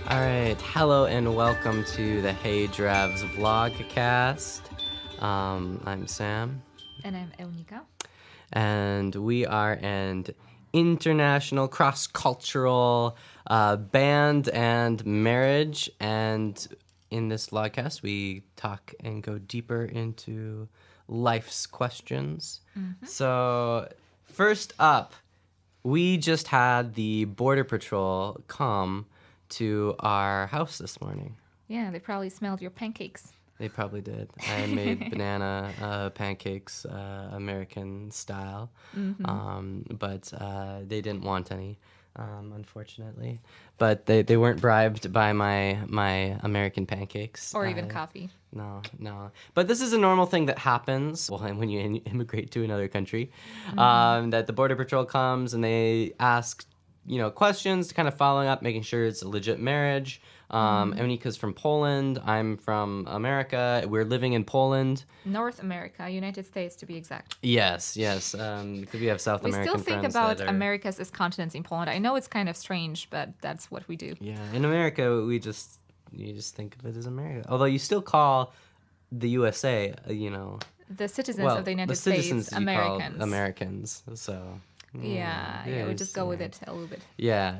All right, hello and welcome to the Hey Giraffes vlogcast. I'm Sam. And I'm Elnika. And we are an international, cross-cultural band and marriage. And in this vlogcast, we talk and go deeper into life's questions. Mm-hmm. So first up, we just had the Border Patrol come to our house this morning. Yeah, they probably smelled your pancakes. They probably did. I made banana pancakes, American style, but they didn't want any, unfortunately. But they weren't bribed by my American pancakes. Or even coffee. No. But this is a normal thing that happens when you immigrate to another country, that the Border Patrol comes and they ask questions, kind of following up, making sure it's a legit marriage. Emnika's from Poland. I'm from America. We're living in Poland. North America, United States to be exact. Yes. Because we have South American friends. We still think about Americas as continents in Poland. I know it's kind of strange, but that's what we do. Yeah, in America, you just think of it as America. Although you still call the USA, the citizens of the United States Americans. Americans, so... Yeah, we just go with it a little bit. Yeah.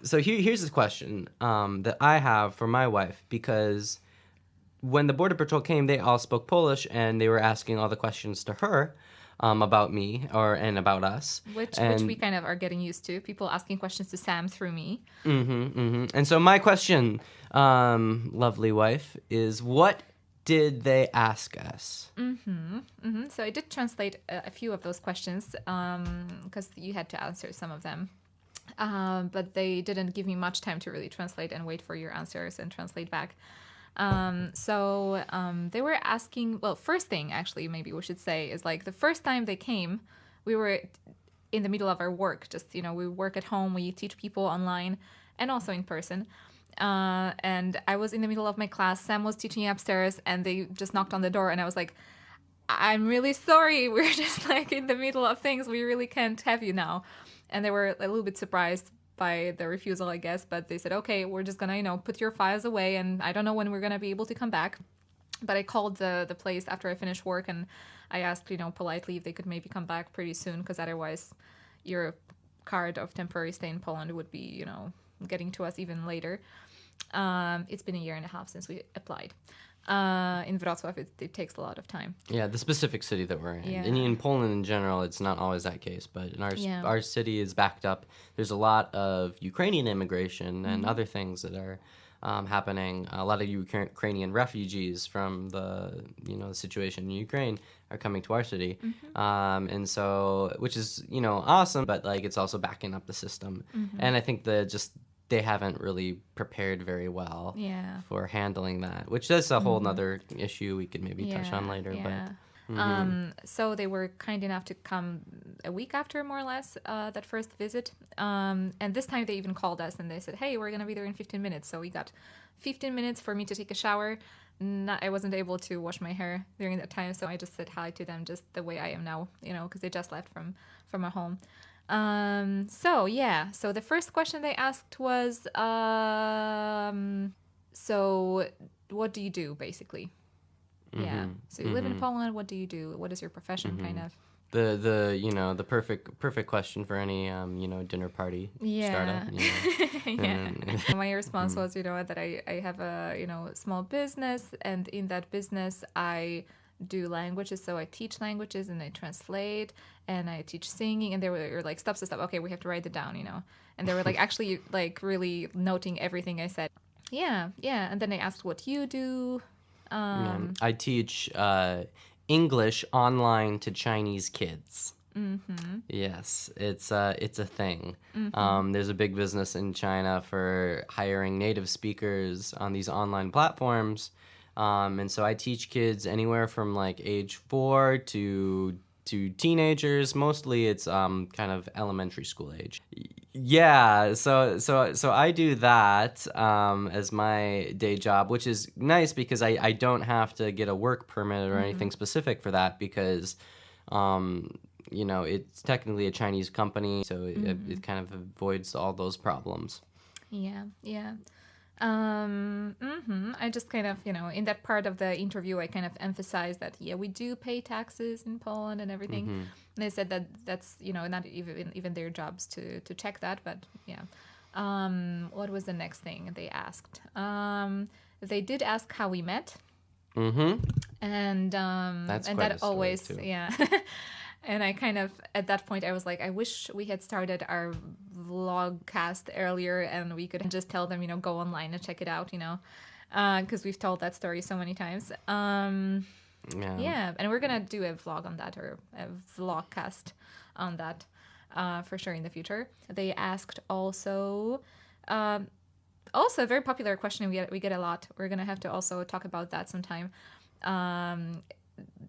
So here's the question that I have for my wife, because when the Border Patrol came, they all spoke Polish, and they were asking all the questions to her about me and about us. Which we kind of are getting used to, people asking questions to Sam through me. And so my question, lovely wife, is what did they ask us? So I did translate a few of those questions because you had to answer some of them. But they didn't give me much time to really translate and wait for your answers and translate back. So they were asking, well, first thing actually maybe we should say is like the first time they came, we were in the middle of our work. Just, we work at home, we teach people online and also in person. And I was in the middle of my class. Sam was teaching upstairs, and they just knocked on the door, and I was like, I'm really sorry. We're just like in the middle of things. We really can't have you now. And they were a little bit surprised by the refusal, I guess. But they said, okay, we're just going to, put your files away. And I don't know when we're going to be able to come back. But I called the place after I finished work, and I asked, politely if they could maybe come back pretty soon, because otherwise your card of temporary stay in Poland would be, getting to us even later. It's been 1.5 years since we applied. In Wrocław, it takes a lot of time. Yeah, the specific city that we're in. Yeah. And in Poland in general, it's not always that case. But in our city is backed up. There's a lot of Ukrainian immigration and other things that are happening. A lot of Ukrainian refugees from the situation in Ukraine are coming to our city. And so, which is awesome, but like it's also backing up the system. And I think they haven't really prepared very well for handling that, which is a whole nother issue we could maybe touch on later. Yeah. But so they were kind enough to come a week after, more or less, that first visit. And this time they even called us and they said, hey, we're going to be there in 15 minutes. So we got 15 minutes for me to take a shower. I wasn't able to wash my hair during that time, so I just said hi to them just the way I am now, because they just left from our home. So the first question they asked was, so what do you do, basically? So you live in Poland, what do you do? What is your profession, kind of? The perfect question for any dinner party startup. My response was, that I have a small business, and in that business I do languages, so I teach languages and I translate and I teach singing, and they were like, stop, okay, we have to write it down, and they were like actually like really noting everything I said. Yeah, and then I asked what you do. I teach English online to Chinese kids. Yes, it's a thing. There's a big business in China for hiring native speakers on these online platforms. And so I teach kids anywhere from like age 4 to teenagers. Mostly it's kind of elementary school age. Yeah, so I do that as my day job, which is nice because I don't have to get a work permit or anything specific for that, because it's technically a Chinese company, so it kind of avoids all those problems. Yeah. I just kind of, in that part of the interview, I kind of emphasized that, yeah, we do pay taxes in Poland and everything. And they said that that's, not even their jobs to check that, but yeah. What was the next thing they asked? They did ask how we met. And that's and quite that a story always, too. yeah. And I kind of, at that point, I was like, I wish we had started our vlogcast earlier and we could just tell them, go online and check it out, because we've told that story so many times. Yeah, and we're going to do a vlog on that, or a vlogcast on that for sure in the future. They asked also a very popular question we get a lot. We're going to have to also talk about that sometime.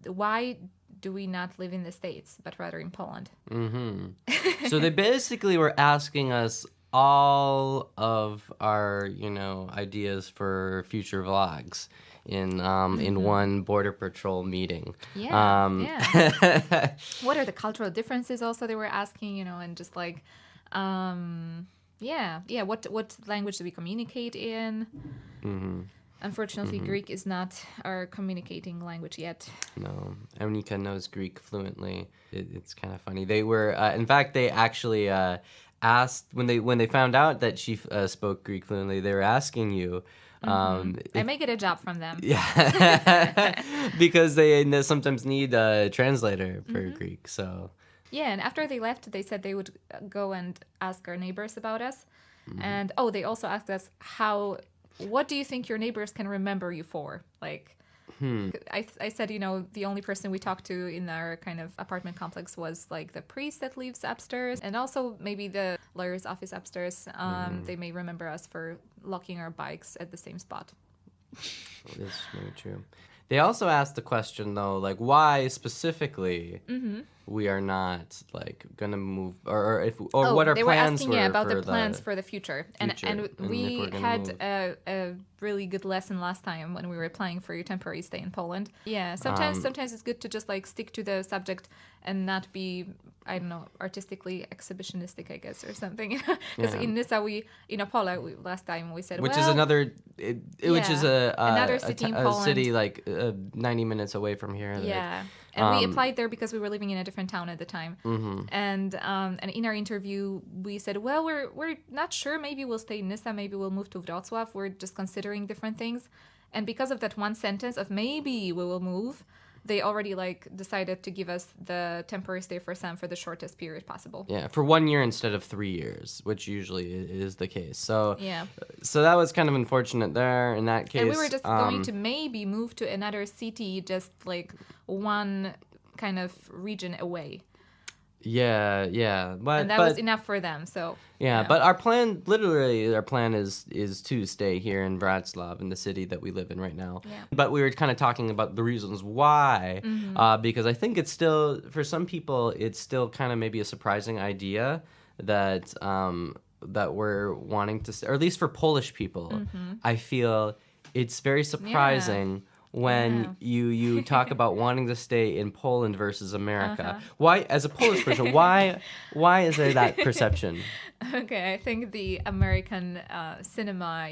Why do we not live in the States, but rather in Poland? So they basically were asking us all of our, ideas for future vlogs in one Border Patrol meeting. Yeah. What are the cultural differences also they were asking, and just like, what language do we communicate in? Unfortunately, Greek is not our communicating language yet. No, Monika knows Greek fluently. It's kind of funny. They were, in fact, they actually asked when they found out that she spoke Greek fluently. They were asking you. I may get a job from them. Yeah, because they sometimes need a translator for Greek. So yeah, and after they left, they said they would go and ask our neighbors about us, and they also asked us what do you think your neighbors can remember you for? Like, I said, the only person we talked to in our kind of apartment complex was like the priest that lives upstairs, and also maybe the lawyer's office upstairs. They may remember us for locking our bikes at the same spot. That's very true. They also asked the question though, like why specifically we are not like gonna move, or what our they plans were asking were about for the plans for the future. And we had a really good lesson last time when we were applying for your temporary stay in Poland. Yeah, sometimes it's good to just like stick to the subject and not be, I don't know, artistically exhibitionistic, I guess, or something. Because in Nysa, in Opole, last time we said, which is another city in Poland, city like 90 minutes away from here. Yeah. And we applied there because we were living in a different town at the time. And in our interview, we said, well, we're not sure. Maybe we'll stay in Nysa. Maybe we'll move to Wrocław. We're just considering different things. And because of that one sentence of maybe we will move, they already like decided to give us the temporary stay for Sam for the shortest period possible. Yeah, for 1 year instead of 3 years, which usually is the case. So yeah, so that was kind of unfortunate there in that case. And we were just going to maybe move to another city, just like one kind of region away. Yeah, but and that was enough for them. So yeah, but our plan is to stay here in Wrocław, in the city that we live in right now. Yeah. But we were kind of talking about the reasons why, because I think it's still, for some people, it's still kind of maybe a surprising idea that that we're wanting to, or at least for Polish people, I feel it's very surprising. When you talk about wanting to stay in Poland versus America. Why, as a Polish person, why is there that perception? Okay, I think the American cinema,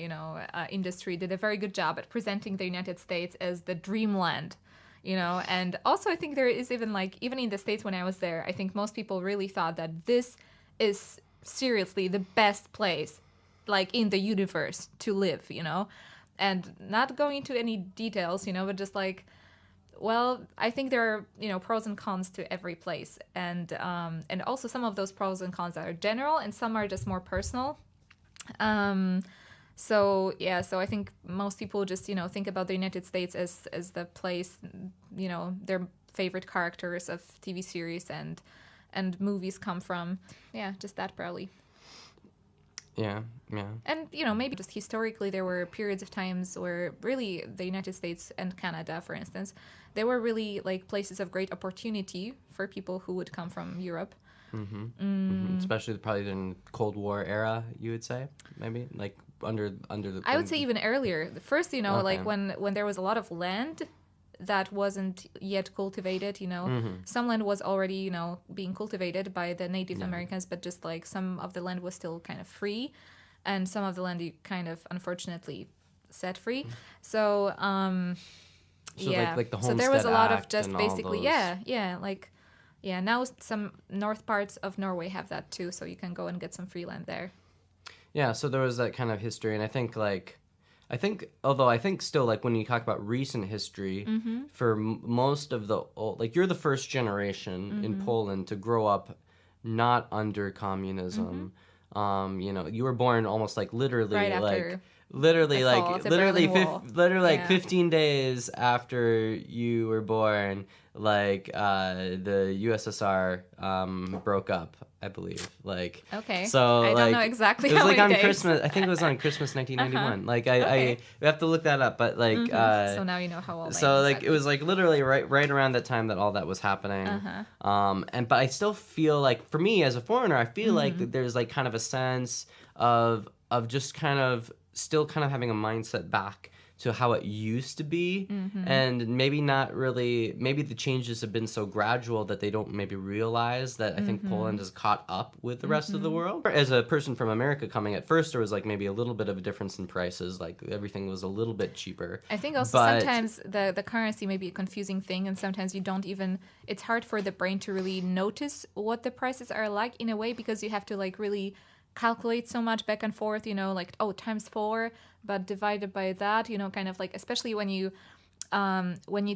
industry did a very good job at presenting the United States as the dreamland, and also I think there is even in the States when I was there, I think most people really thought that this is seriously the best place, like in the universe to live, And not going into any details, but just like, well, I think there are, pros and cons to every place. And also some of those pros and cons are general and some are just more personal. So I think most people just, think about the United States as the place, their favorite characters of TV series and movies come from. Yeah, just that probably. Yeah. And, maybe just historically there were periods of times where really the United States and Canada, for instance, they were really like places of great opportunity for people who would come from Europe. Especially probably in the Cold War era, you would say, maybe, like under the... I would say even earlier. The first, like when there was a lot of land that wasn't yet cultivated, some land was already, being cultivated by the Native Americans, but just like some of the land was still kind of free. and some of the land you kind of unfortunately set free. So like the Homestead so there was a lot of Act just and all basically those. now some north parts of Norway have that too, so you can go and get some free land there. Yeah, so there was that kind of history, and I think still, like, when you talk about recent history, for most of the old, like, you're the first generation in Poland to grow up not under communism. You know, you were born almost like literally, Right like after literally, the fall like of the literally, Berlin Wall. like Yeah. 15 days after you were born, like the USSR broke up, I believe. Like, Okay. so I like, don't know exactly it was how like many on days. Christmas. I think it was on Christmas 1991. Like Okay. we have to look that up, but like So now you know how old I so am. like it was like literally right around that time that all that was happening. But I still feel like, for me as a foreigner, I feel like that there's like kind of a sense of just kind of still kind of having a mindset back to how it used to be, and maybe not really, maybe the changes have been so gradual that they don't maybe realize that I think Poland has caught up with the rest of the world. As a person from America coming, at first there was like maybe a little bit of a difference in prices, like everything was a little bit cheaper. I think also But- sometimes the currency may be a confusing thing, and sometimes you don't even, it's hard for the brain to really notice what the prices are like in a way, because you have to like really calculate so much back and forth, you know, like, oh, times 4, but divided by that, you know, kind of like, especially when you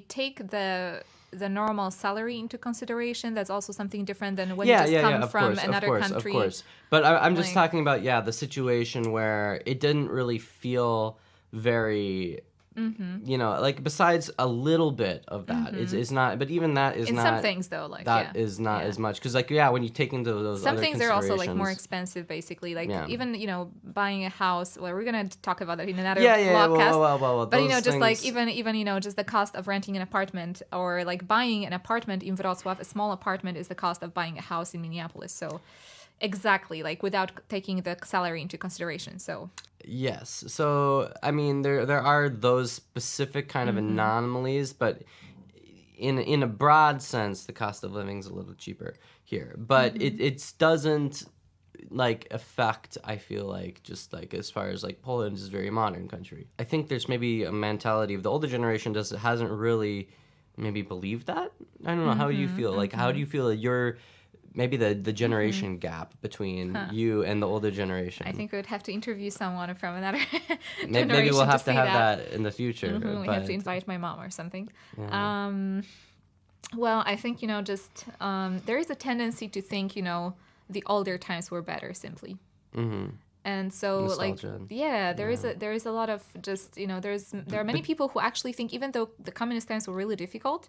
take the normal salary into consideration, that's also something different than when you just come from another country. Of course. But I'm just Like- talking about, the situation where it didn't really feel very, you know, like, besides a little bit of that, it's not, but even that is In not. some things though, like That is not as much, because, like, when you take into those some other things are also like more considerations- expensive, basically, like Yeah. even, you know, buying a house, well, we're gonna talk about that in another Yeah, vlogcast. well, But you know, those just like things- even you know, just the cost of renting an apartment, or like buying an apartment in Wrocław, a small apartment is the cost of buying a house in Minneapolis. So exactly, like, without taking the salary into consideration. So Yes. So, I mean, there are those specific kind of anomalies, but in a broad sense, the cost of living is a little cheaper here. But it doesn't, like, affect, I feel like, just, like, as far as, like, Poland is a very modern country. I think there's maybe a mentality of the older generation hasn't really maybe believed that. I don't know. How do you feel? Like, how do you feel that you're... Maybe the generation gap between you and the older generation. I think we would have to interview someone from another Maybe generation we'll have to see have that in the future. We have to invite my mom or something. Well, I think, you know, just there is a tendency to think, you know, the older times were better, simply. And so, Nostalgia. like, there is a lot of just, you know, there are many people who actually think, even though the communist times were really difficult,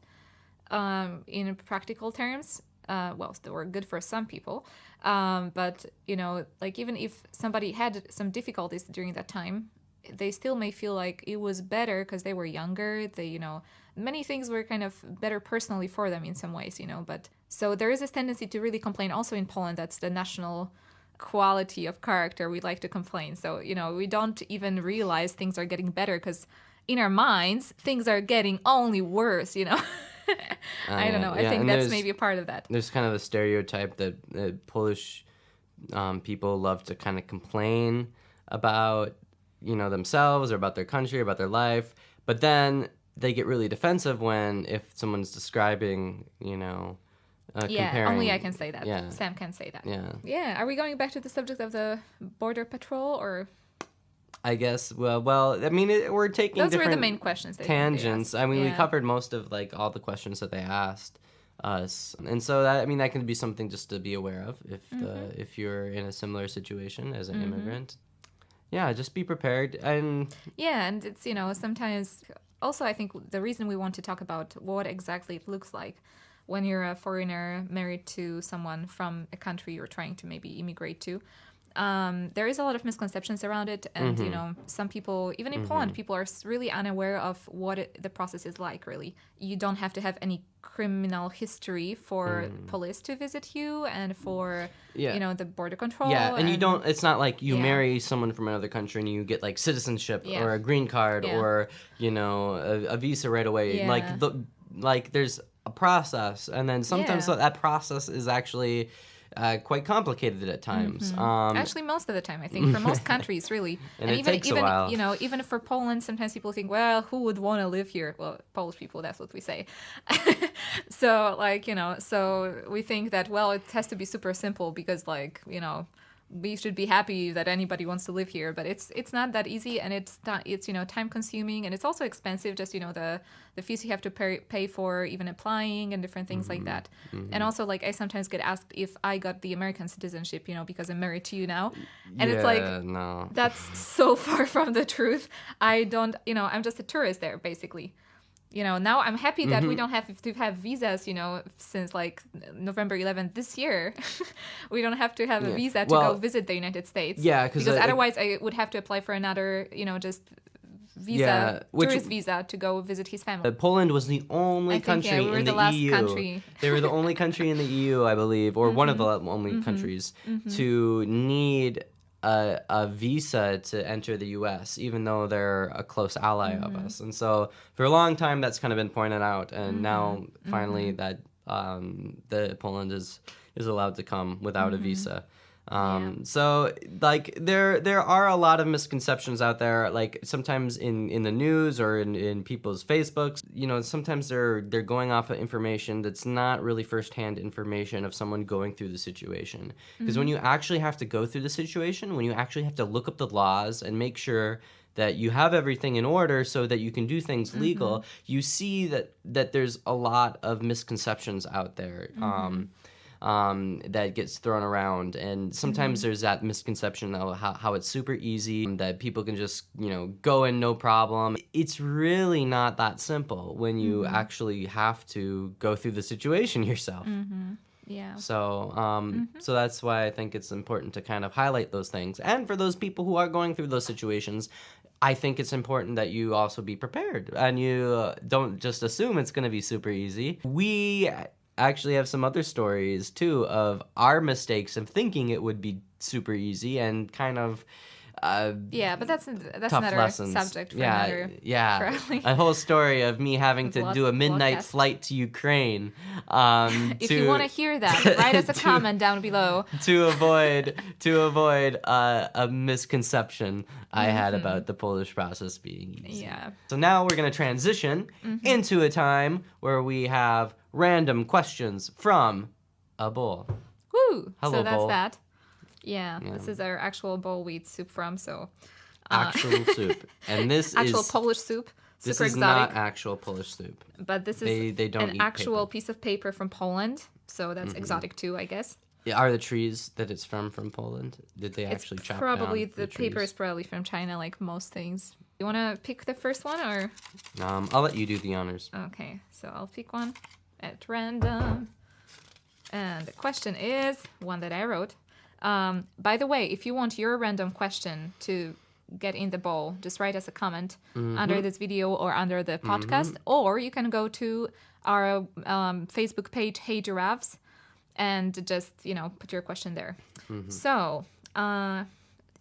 in practical terms, well, they were good for some people, but, you know, like, even if somebody had some difficulties during that time, they still may feel like it was better because they were younger. They, you know, many things were kind of better personally for them in some ways, you know. But so there is this tendency to really complain also in Poland. That's the national quality of character. We like to complain. So, you know, we don't even realize things are getting better because in our minds, things are getting only worse, you know. I don't know. I think that's maybe a part of that. There's kind of a stereotype that Polish people love to kind of complain about, you know, themselves or about their country, about their life, but then they get really defensive if someone's describing, you know, comparing. Only I can say that. Yeah. Sam can say that. Yeah. Yeah. Are we going back to the subject of the border patrol, or? I guess. Well. I mean, we're taking Those were different the main questions. They tangents. asked. I mean, we Yeah. covered most of, like, all the questions that they asked us, and so that can be something just to be aware of if you're in a similar situation as an immigrant. Yeah, just be prepared. And yeah, and it's, you know, sometimes also I think the reason we want to talk about what exactly it looks like when you're a foreigner married to someone from a country you're trying to maybe immigrate to. There is a lot of misconceptions around it, and you know, some people, even in Poland, people are really unaware of what the process is like. Really, you don't have to have any criminal history for police to visit you, and for you know, the border control. Yeah, and you don't. It's not like you Yeah. marry someone from another country and you get, like, citizenship Yeah. or a green card Yeah. or, you know, a visa right away. Yeah. Like there's a process, and then sometimes Yeah. that process is actually quite complicated at times. Actually, most of the time, I think, for most countries, really. And it takes a while. You know, even for Poland, sometimes people think, well, who would want to live here? Well, Polish people, that's what we say. So, like, you know, so we think that, well, it has to be super simple because, like, you know, we should be happy that anybody wants to live here, but it's not that easy, and it's you know, time consuming, and it's also expensive. Just, you know, the fees you have to pay for even applying and different things like that. And also, like, I sometimes get asked if I got the American citizenship, you know, because I'm married to you now, and it's like, no, that's so far from the truth. I don't, you know, I'm just a tourist there, basically. You know, now I'm happy that we don't have to have visas, you know, since like November 11th this year. We don't have to have a visa to go visit the United States. Yeah, because otherwise I would have to apply for another, you know, just visa, tourist visa to go visit his family. Poland was the only country we were in the the last EU. country. They were the only country in the EU, I believe, or one of the only countries to need a visa to enter the U.S., even though they're a close ally of us. And so for a long time, that's kind of been pointed out. And now, finally, that the Poland is allowed to come without a visa. So, like, there are a lot of misconceptions out there, like, sometimes in the news or in people's Facebooks, you know, sometimes they're going off of information that's not really firsthand information of someone going through the situation. Because when you actually have to go through the situation, when you actually have to look up the laws and make sure that you have everything in order so that you can do things legal, you see that there's a lot of misconceptions out there. That gets thrown around, and sometimes there's that misconception of how it's super easy, that people can just, you know, go in no problem. It's really not that simple when you actually have to go through the situation yourself. Yeah. So, so that's why I think it's important to kind of highlight those things. And for those people who are going through those situations, I think it's important that you also be prepared and you don't just assume it's going to be super easy. We actually have some other stories too of our mistakes of thinking it would be super easy and kind of but that's tough another lessons. subject for another A whole story of me having to do a midnight vlogcast. flight to Ukraine If you want to hear that, write us a comment down below. to avoid a misconception I had about the Polish process being easy. Yeah. So now we're going to transition into a time where we have random questions from a bowl. Woo! Hello, so that's bowl. that. Yeah, this is our actual bowl we eat soup from. So Actual soup. And this actual is Polish soup. this Super is exotic. not actual Polish soup. But this is They don't an eat actual paper. piece of paper from Poland. So that's exotic too, I guess. Are the trees that it's from Poland? Did they actually It's chop probably down the paper trees? is probably from China, like most things. You want to pick the first one, or I'll let you do the honors. okay? So I'll pick one at random. And the question is one that I wrote. By the way, if you want your random question to get in the bowl, just write us a comment under this video or under the podcast, or you can go to our Facebook page, Hey Giraffes, and just, you know, put your question there. So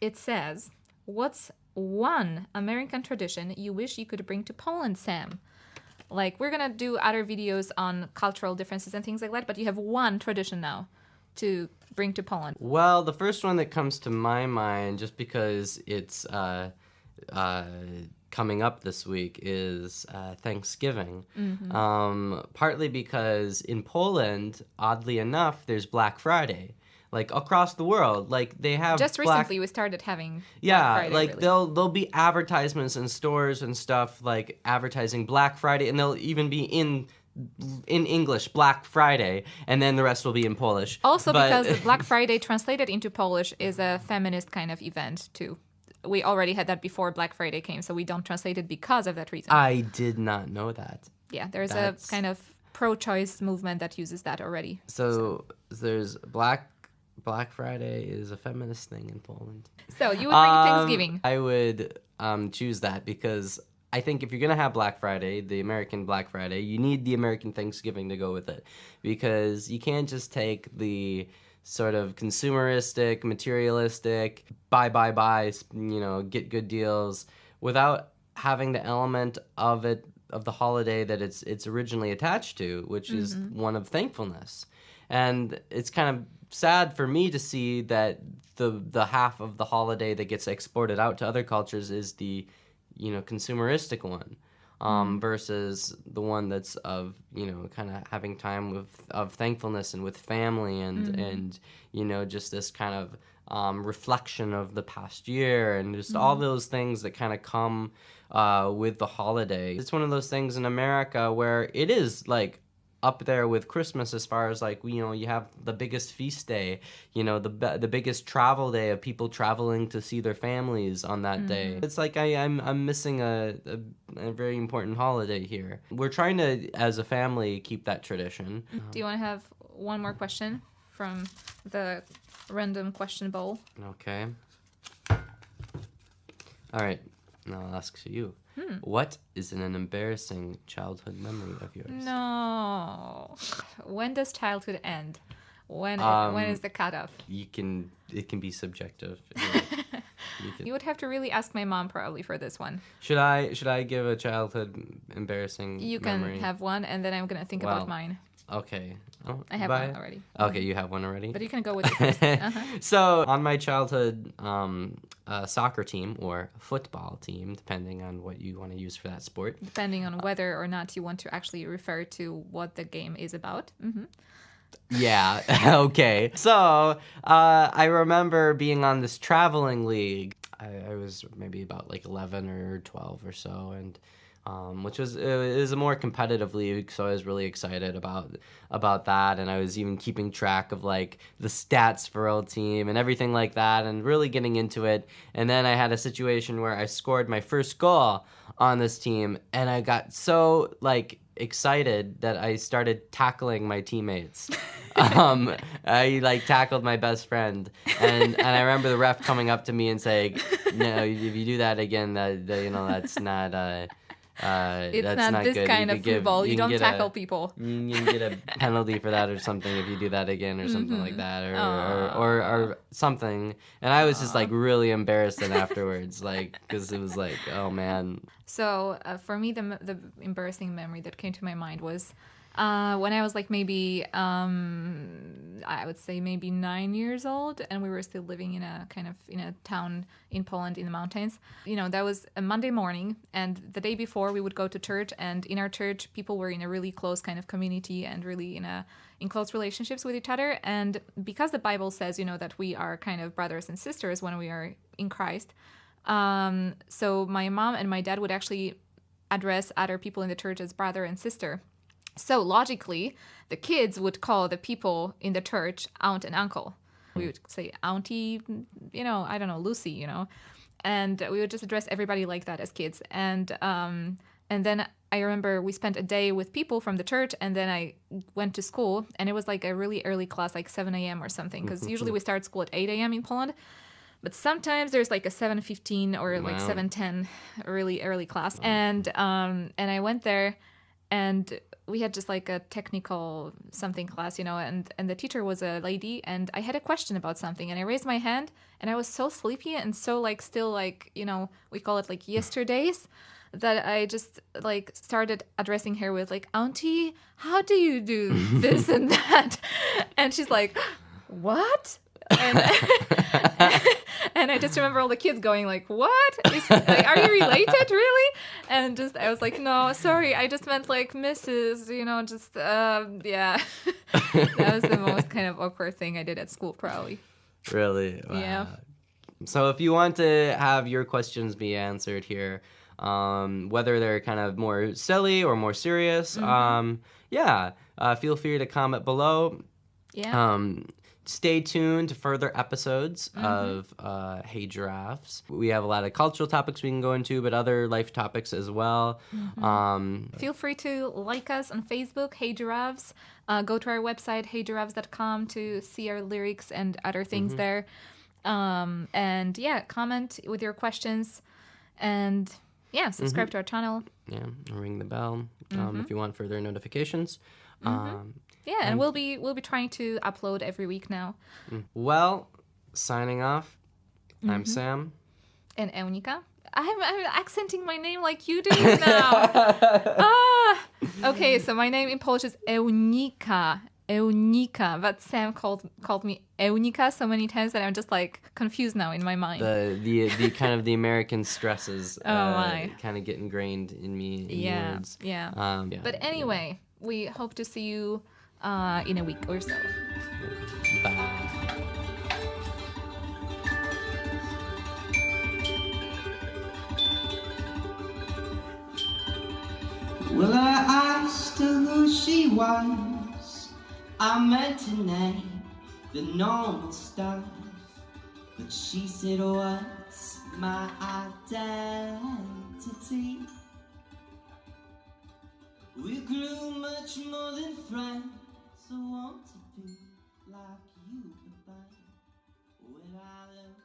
it says, what's one American tradition you wish you could bring to Poland, Sam? Like, we're going to do other videos on cultural differences and things like that, but you have one tradition now to bring to Poland. Well, the first one that comes to my mind, just because it's coming up this week, is Thanksgiving. Partly because in Poland, oddly enough, there's Black Friday. Like, across the world, like, they have Just Black... recently, we started having Black Friday, like, really. there'll be advertisements in stores and stuff, like, advertising Black Friday, and they'll even be in English, Black Friday, and then the rest will be in Polish. Also, But- because Black Friday translated into Polish is a feminist kind of event, too. We already had that before Black Friday came, so we don't translate it because of that reason. I did not know that. Yeah, there's That's- a kind of pro-choice movement that uses that already. So there's Black Friday is a feminist thing in Poland. So you would bring Thanksgiving. I would choose that because I think if you're going to have Black Friday, the American Black Friday, you need the American Thanksgiving to go with it. Because you can't just take the sort of consumeristic, materialistic, buy, you know, get good deals, without having the element of it the holiday that it's originally attached to, which is one of thankfulness. And it's kind of sad for me to see that the half of the holiday that gets exported out to other cultures is the, consumeristic one, versus the one that's of, kind of having time of thankfulness and with family and just this kind of reflection of the past year and just all those things that kind of come with the holiday. It's one of those things in America where it is like up there with Christmas as far as like, you have the biggest feast day, the biggest travel day of people traveling to see their families on that day. It's like I'm missing a very important holiday here. We're trying to, as a family, keep that tradition. Do you want to have one more question from the random question bowl? Okay. All right. Now I'll ask you. What is an embarrassing childhood memory of yours? No. When does childhood end? When is the cutoff? It can be subjective. You would have to really ask my mom probably for this one. Should I give a childhood embarrassing You memory? can have one, and then I'm gonna think about mine. Okay. Oh, I have one already. Okay, you have one already? But you can go with it first. So, on my childhood soccer team or football team, depending on what you want to use for that sport. Depending on whether or not you want to actually refer to what the game is about. Yeah, okay. So, I remember being on this traveling league. I was maybe about like 11 or 12 or so, and which was it was a more competitive league, so I was really excited about that, and I was even keeping track of like the stats for our team and everything like that, and really getting into it. And then I had a situation where I scored my first goal on this team, and I got so like excited that I started tackling my teammates. I like tackled my best friend, and I remember the ref coming up to me and saying, "No, if you do that again, that's not." It's that's not this good. kind of football. You don't tackle people. You can get a penalty for that or something if you do that again or something like that or something. And I was just like really embarrassed then afterwards, like because it was like, oh man. So for me, the embarrassing memory that came to my mind was when I was like maybe I would say maybe 9 years old, and we were still living in a town in Poland in the mountains. That was a Monday morning, and the day before we would go to church, and in our church people were in a really close kind of community and really in close relationships with each other. And because the Bible says that we are kind of brothers and sisters when we are in Christ, so my mom and my dad would actually address other people in the church as brother and sister. So logically, the kids would call the people in the church aunt and uncle. We would say auntie, I don't know, Lucy, and we would just address everybody like that as kids. And then I remember we spent a day with people from the church, and then I went to school, and it was like a really early class, like 7 a.m. or something, because usually we start school at 8 a.m. in Poland. But sometimes there's like a 7:15 or like 7:10 really early class. And I went there, and we had just like a technical something class, and the teacher was a lady, and I had a question about something, and I raised my hand, and I was so sleepy and so like still like, we call it like yesterdays, that I just like started addressing her with like, auntie, how do you do this and that? And she's like, what? And I just remember all the kids going like, what? Are you related, really? And I was like, no, sorry, I just meant like Mrs., yeah. That was the most kind of awkward thing I did at school, probably. Really? Wow. Yeah. So if you want to have your questions be answered here, whether they're kind of more silly or more serious, feel free to comment below. Yeah. Stay tuned to further episodes of Hey Giraffes. We have a lot of cultural topics we can go into, but other life topics as well. Feel free to like us on Facebook, Hey Giraffes. Go to our website, heygiraffes.com, to see our lyrics and other things there. And comment with your questions. And subscribe to our channel. Yeah, ring the bell if you want further notifications. And we'll be trying to upload every week now. Well, signing off. I'm Sam. And Eunika. I'm accenting my name like you do now. Okay, so my name in Polish is Eunika. Eunika, but Sam called me Eunika so many times that I'm just like confused now in my mind. The kind of the American stresses my. kind of get ingrained in me. Words. Yeah. But anyway, we hope to see you in a week or so. Bye. Well, I asked her who she was. I meant to name the normal stuff, but she said, what's my identity? We grew much more than friends, so want to be like you, but when I look